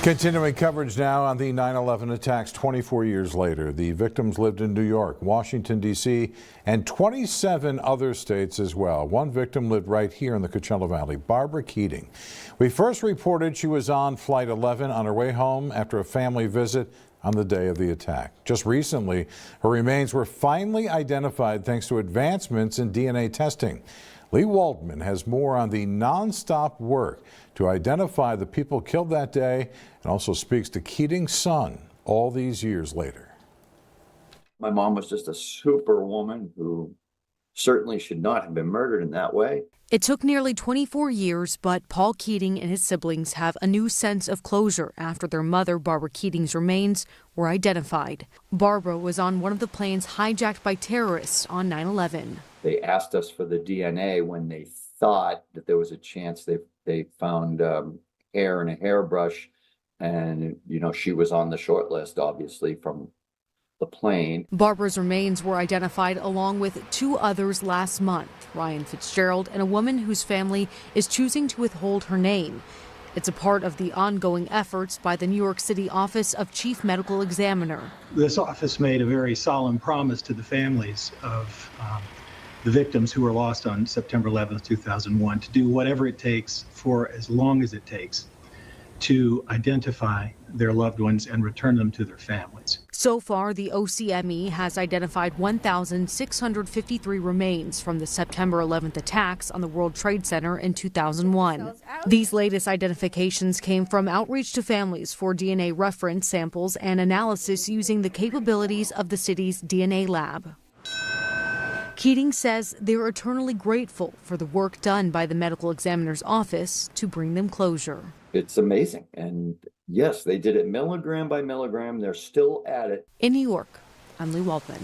Continuing coverage now on the 9/11 attacks 24 years later. The victims lived in New York, Washington, D.C., and 27 other states as well. One victim lived right here in the Coachella Valley, Barbara Keating. We first reported she was on Flight 11 on her way home after a family visit on the day of the attack. Just recently, her remains were finally identified thanks to advancements in DNA testing. Lee Waldman has more on the nonstop work to identify the people killed that day and also speaks to Keating's son all these years later. My mom was just a super woman who certainly should not have been murdered in that way. It took nearly 24 years, but Paul Keating and his siblings have a new sense of closure after their mother, Barbara Keating's remains were identified. Barbara was on one of the planes hijacked by terrorists on 9/11. They asked us for the DNA when they thought that there was a chance. They found hair in a hairbrush, and she was on the short list, obviously, from the plane. Barbara's remains were identified along with two others last month, Ryan Fitzgerald and a woman whose family is choosing to withhold her name. It's a part of the ongoing efforts by the New York City Office of Chief Medical Examiner. This office made a very solemn promise to the families of the victims who were lost on September 11th, 2001, to do whatever it takes for as long as it takes to identify their loved ones and return them to their families. So far, the OCME has identified 1,653 remains from the September 11th attacks on the World Trade Center in 2001. These latest identifications came from outreach to families for DNA reference samples and analysis using the capabilities of the city's DNA lab. Keating says they're eternally grateful for the work done by the medical examiner's office to bring them closure. It's amazing. And yes, they did it milligram by milligram. They're still at it. In New York, I'm Lee Waldman.